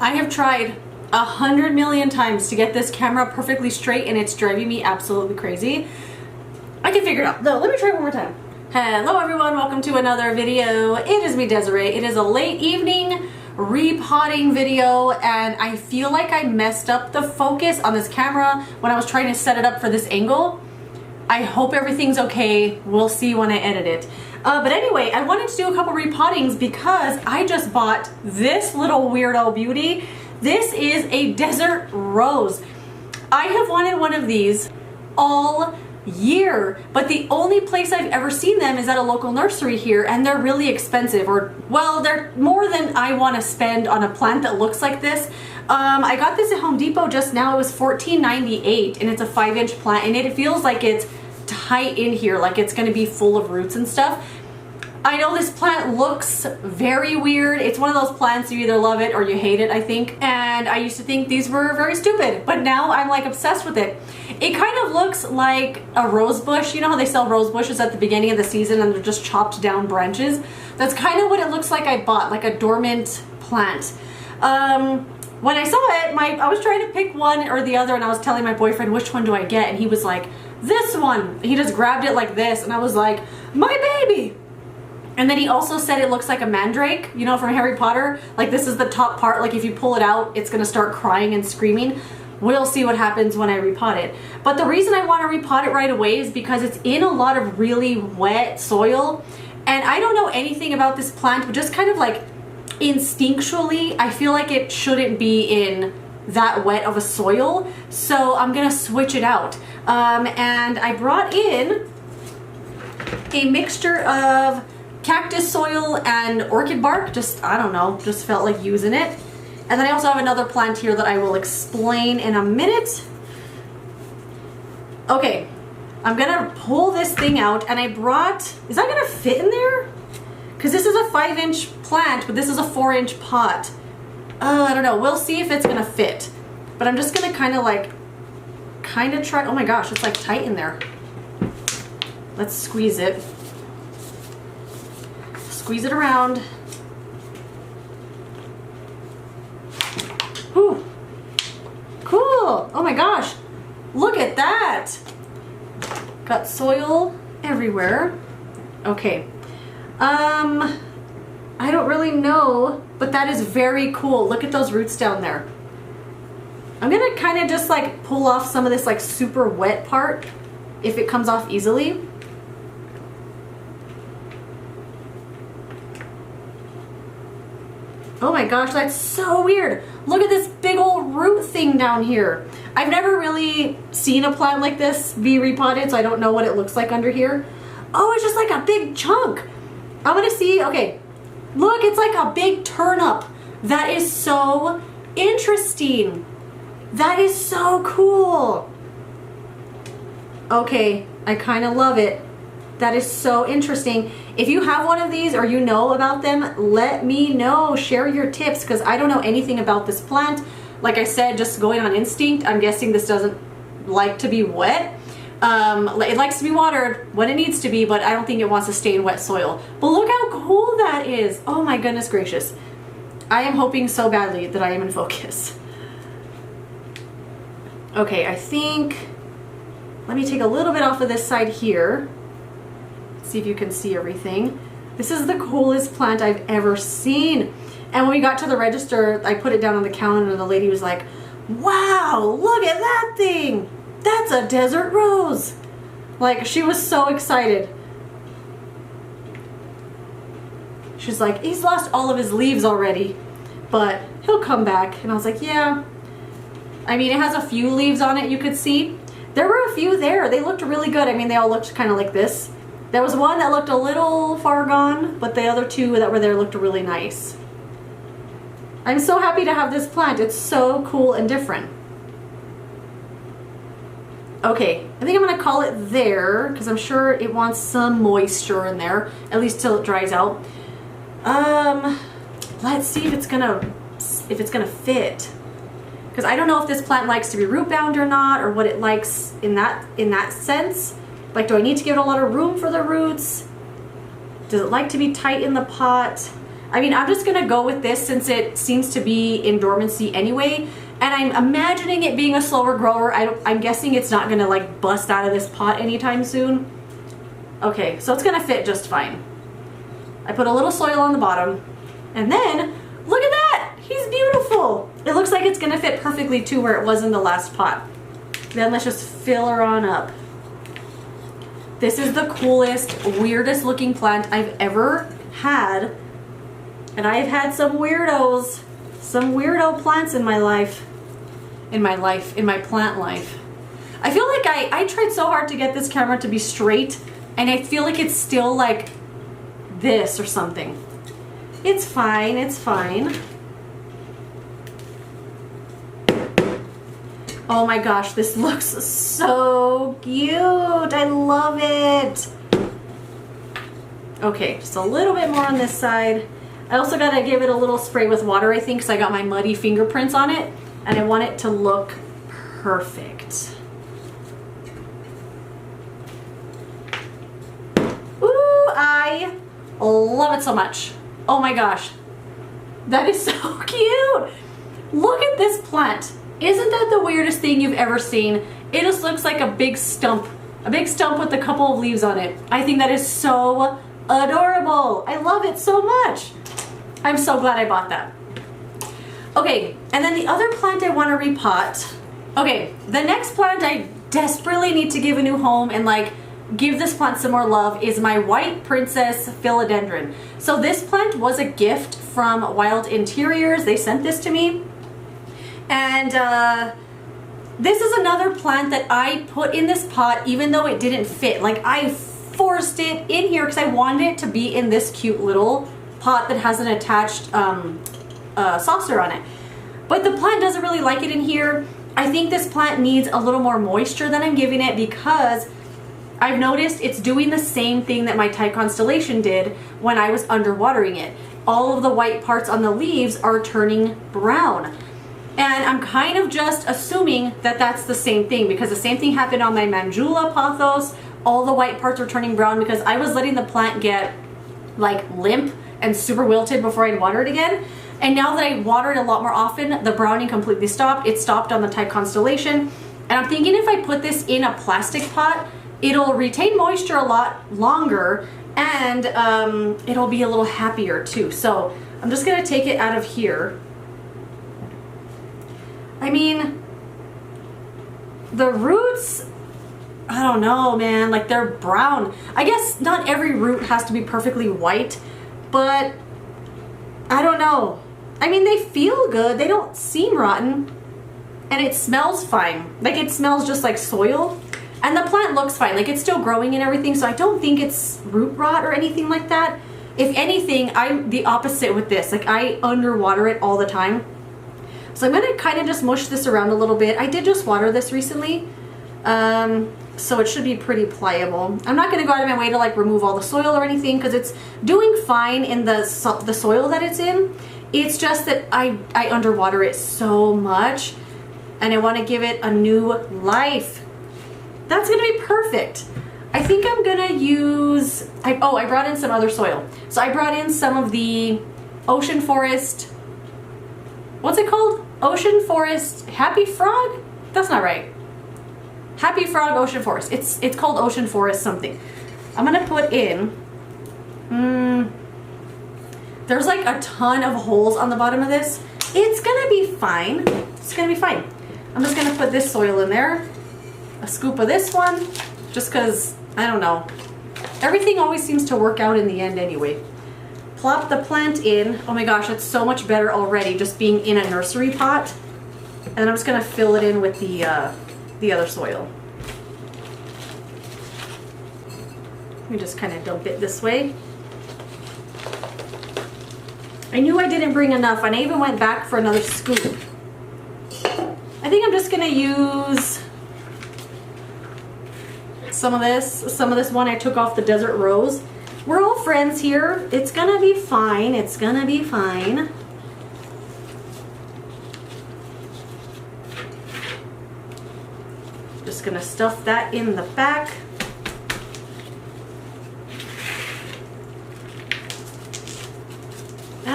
I have tried 100 million times to get this camera perfectly straight and it's driving me absolutely crazy. I can figure it out. No, let me try one more time. Hello everyone, welcome to another video. It is me, Desiree. It is a late evening repotting video and I feel like I messed up the focus on this camera when I was trying to set it up for this angle. I hope everything's okay. We'll see when I edit it. But anyway, I wanted to do a couple repottings because I just bought this little weirdo beauty. This is a desert rose. I have wanted one of these all year, but the only place I've ever seen them is at a local nursery here, and they're really expensive, or well, they're more than I want to spend on a plant that looks like this. I got this at Home Depot just now. It was $14.98 and it's a 5-inch plant, and it feels like it's tight in here, like it's going to be full of roots and stuff. I know this plant looks very weird. It's one of those plants you either love it or you hate it, I think. And I used to think these were very stupid, but now I'm like obsessed with it. It kind of looks like a rose bush. You know how they sell rose bushes at the beginning of the season and they're just chopped down branches? That's kind of what it looks like I bought, like a dormant plant. When I saw it, I was trying to pick one or the other, and I was telling my boyfriend, which one do I get? And he was like, this one. He just grabbed it like this, and I was like, my baby. And then he also said it looks like a mandrake, you know, from Harry Potter. Like, this is the top part. Like, if you pull it out, it's gonna start crying and screaming. We'll see what happens when I repot it. But the reason I want to repot it right away is because it's in a lot of really wet soil. And I don't know anything about this plant, but just kind of like instinctually, I feel like it shouldn't be in that wet of a soil. So I'm gonna switch it out. And I brought in a mixture of cactus soil and orchid bark. Just, I don't know, just felt like using it. And then I also have another plant here that I will explain in a minute. Okay, I'm gonna pull this thing out, and I brought, is that gonna fit in there? Because this is a 5-inch plant, but this is a 4-inch pot. I don't know, we'll see if it's gonna fit. But I'm just gonna kind of try, oh my gosh, it's like tight in there. Let's squeeze it. Squeeze it around. Whew. Cool. Oh my gosh. Look at that. Got soil everywhere. Okay. I don't really know, but that is very cool. Look at those roots down there. I'm gonna kind of just like pull off some of this like super wet part if it comes off easily. Oh my gosh, that's so weird. Look at this big old root thing down here. I've never really seen a plant like this be repotted, so I don't know what it looks like under here. Oh, it's just like a big chunk. I'm gonna see, okay. Look, it's like a big turnip. That is so interesting. That is so cool. Okay, I kind of love it. That is so interesting. If you have one of these or you know about them, let me know. Share your tips, because I don't know anything about this plant. Like I said, just going on instinct, I'm guessing this doesn't like to be wet. It likes to be watered when it needs to be, but I don't think it wants to stay in wet soil. But look how cool that is. Oh my goodness gracious. I am hoping so badly that I am in focus. Okay, I think, let me take a little bit off of this side here. See if you can see everything. This is the coolest plant I've ever seen. And when we got to the register, I put it down on the counter and the lady was like, wow, look at that thing. That's a desert rose. Like, she was so excited. She's like, he's lost all of his leaves already, but he'll come back. And I was like, yeah. I mean, it has a few leaves on it, you could see. There were a few there. They looked really good. I mean, they all looked kind of like this. There was one that looked a little far gone, but the other two that were there looked really nice. I'm so happy to have this plant. It's so cool and different. Okay, I think I'm gonna call it there because I'm sure it wants some moisture in there, at least till it dries out. Let's see if it's gonna fit. Because I don't know if this plant likes to be root bound or not, or what it likes in that sense. Like, do I need to give it a lot of room for the roots? Does it like to be tight in the pot? I mean, I'm just gonna go with this since it seems to be in dormancy anyway, and I'm imagining it being a slower grower. I'm guessing it's not gonna like bust out of this pot anytime soon. Okay, so it's gonna fit just fine. I put a little soil on the bottom, and then look at that! He's beautiful! It looks like it's gonna fit perfectly to where it was in the last pot. Then let's just fill her on up. This is the coolest, weirdest looking plant I've ever had. And I've had some weirdos, some weirdo plants in my life. In my plant life. I feel like I tried so hard to get this camera to be straight, and I feel like it's still like this or something. It's fine, it's fine. Oh my gosh, this looks so cute. I love it. Okay, just a little bit more on this side. I also gotta give it a little spray with water, I think, because I got my muddy fingerprints on it, and I want it to look perfect. Ooh, I love it so much. Oh my gosh, that is so cute. Look at this plant. Isn't that the weirdest thing you've ever seen? It just looks like a big stump with a couple of leaves on it. I think that is so adorable. I love it so much. I'm so glad I bought that. Okay, and then the other plant I want to repot. Okay, the next plant I desperately need to give a new home and like give this plant some more love is my white princess philodendron. So this plant was a gift from Wild Interiors. They sent this to me. And this is another plant that I put in this pot even though it didn't fit. Like I forced it in here because I wanted it to be in this cute little pot that has an attached saucer on it. But the plant doesn't really like it in here. I think this plant needs a little more moisture than I'm giving it because I've noticed it's doing the same thing that my Thai constellation did when I was underwatering it. All of the white parts on the leaves are turning brown. And I'm kind of just assuming that that's the same thing because the same thing happened on my Manjula pothos. All the white parts were turning brown because I was letting the plant get like limp and super wilted before I'd water it again. And now that I water it a lot more often, the browning completely stopped. It stopped on the Thai constellation. And I'm thinking if I put this in a plastic pot, it'll retain moisture a lot longer and it'll be a little happier too. So I'm just gonna take it out of here. I mean, the roots, I don't know, man, like they're brown. I guess not every root has to be perfectly white, but I don't know. I mean, they feel good. They don't seem rotten, and it smells fine. Like it smells just like soil, and the plant looks fine. Like it's still growing and everything, so I don't think it's root rot or anything like that. If anything, I'm the opposite with this. Like I underwater it all the time. So I'm gonna kind of just mush this around a little bit. I did just water this recently, so it should be pretty pliable. I'm not gonna go out of my way to like remove all the soil or anything because it's doing fine in the soil that it's in. It's just that I underwater it so much and I wanna give it a new life. That's gonna be perfect. I think I'm gonna use, I brought in some other soil. So I brought in some of the Ocean Forest, what's it called? Ocean Forest Happy Frog? That's not right. Happy Frog Ocean Forest. It's called Ocean Forest something. I'm gonna put in, there's like a ton of holes on the bottom of this. It's gonna be fine. It's gonna be fine. I'm just gonna put this soil in there. A scoop of this one, just cause, I don't know. Everything always seems to work out in the end anyway. Plop the plant in. Oh my gosh, it's so much better already just being in a nursery pot. And I'm just gonna fill it in with the other soil. Let me just kind of dump it this way. I knew I didn't bring enough and I even went back for another scoop. I think I'm just gonna use some of this one I took off the Desert Rose. We're all friends here. It's gonna be fine. It's gonna be fine. Just gonna stuff that in the back.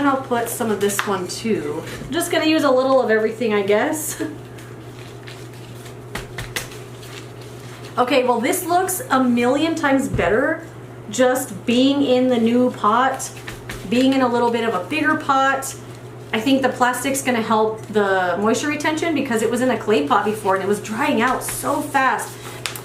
I'll put some of this one too. I'm just gonna use a little of everything, I guess. Okay, well this looks a million times better just being in the new pot, being in a little bit of a bigger pot. I think the plastic's gonna help the moisture retention because it was in a clay pot before and it was drying out so fast.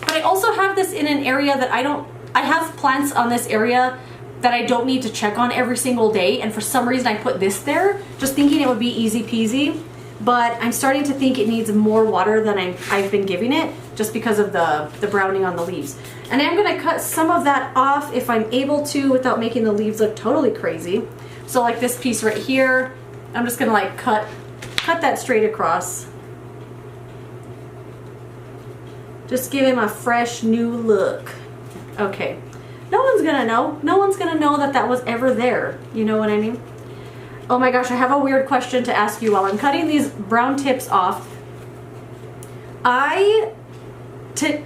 But I also have this in an area that I have plants on this area that I don't need to check on every single day, and for some reason I put this there just thinking it would be easy peasy, but I'm starting to think it needs more water than I've been giving it just because of the browning on the leaves. And I'm gonna cut some of that off if I'm able to without making the leaves look totally crazy. So like this piece right here, I'm just gonna like cut that straight across. Just give him a fresh new look. Okay. No one's gonna know. No one's gonna know that that was ever there. You know what I mean? Oh my gosh, I have a weird question to ask you while I'm cutting these brown tips off.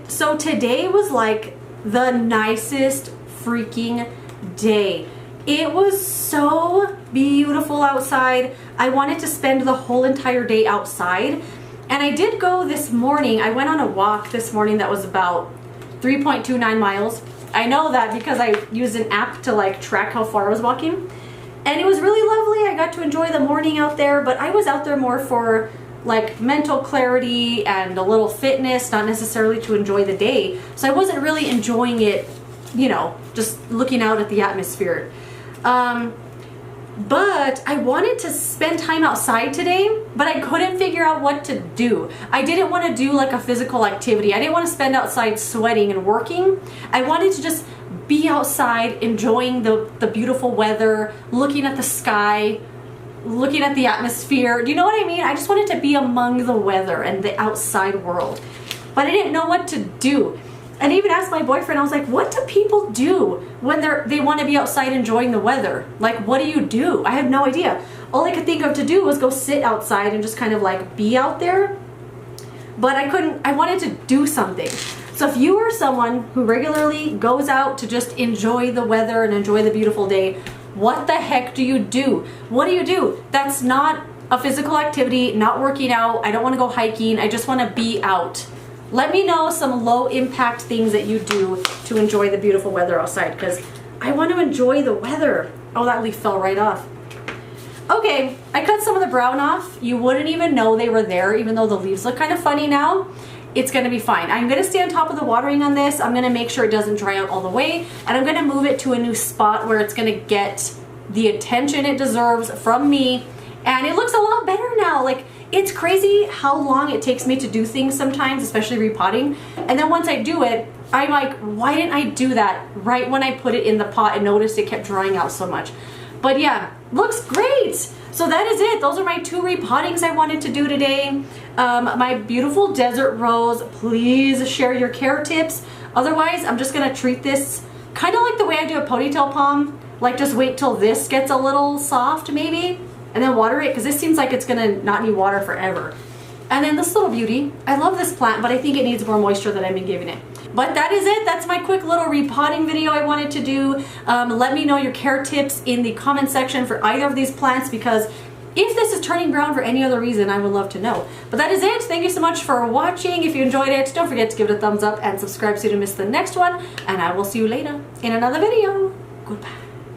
So today was like the nicest freaking day. It was so beautiful outside. I wanted to spend the whole entire day outside. And I did go this morning. I went on a walk this morning that was about 3.29 miles. I know that because I used an app to like track how far I was walking. And it was really lovely. I got to enjoy the morning out there, but I was out there more for like mental clarity and a little fitness, not necessarily to enjoy the day. So I wasn't really enjoying it, you know, just looking out at the atmosphere. But I wanted to spend time outside today, but I couldn't figure out what to do. I didn't want to do like a physical activity. I didn't want to spend outside sweating and working. I wanted to just be outside enjoying the beautiful weather, looking at the sky, looking at the atmosphere. Do you know what I mean? I just wanted to be among the weather and the outside world. But I didn't know what to do. And I even asked my boyfriend, I was like, what do people do when they want to be outside enjoying the weather? Like, what do you do? I had no idea. All I could think of to do was go sit outside and just kind of like be out there. But I couldn't, I wanted to do something. So if you are someone who regularly goes out to just enjoy the weather and enjoy the beautiful day, what the heck do you do? What do you do? That's not a physical activity, not working out. I don't want to go hiking. I just want to be out. Let me know some low impact things that you do to enjoy the beautiful weather outside, because I want to enjoy the weather. Oh, that leaf fell right off. Okay, I cut some of the brown off. You wouldn't even know they were there, even though the leaves look kind of funny now. It's going to be fine. I'm going to stay on top of the watering on this. I'm going to make sure it doesn't dry out all the way, and I'm going to move it to a new spot where it's going to get the attention it deserves from me. And it looks a lot better now. Like, it's crazy how long it takes me to do things sometimes, especially repotting. And then once I do it, I'm like, why didn't I do that right when I put it in the pot and noticed it kept drying out so much? But yeah, looks great. So that is it. Those are my 2 repottings I wanted to do today. My beautiful desert rose, please share your care tips. Otherwise, I'm just gonna treat this kind of like the way I do a ponytail palm. Like, just wait till this gets a little soft maybe, and then water it, because this seems like it's gonna not need water forever. And then this little beauty, I love this plant, but I think it needs more moisture than I've been giving it. But that is it. That's my quick little repotting video I wanted to do. Let me know your care tips in the comment section for either of these plants, because if this is turning brown for any other reason, I would love to know. But that is it. Thank you so much for watching. If you enjoyed it, don't forget to give it a thumbs up and subscribe so you don't miss the next one. And I will see you later in another video. Goodbye.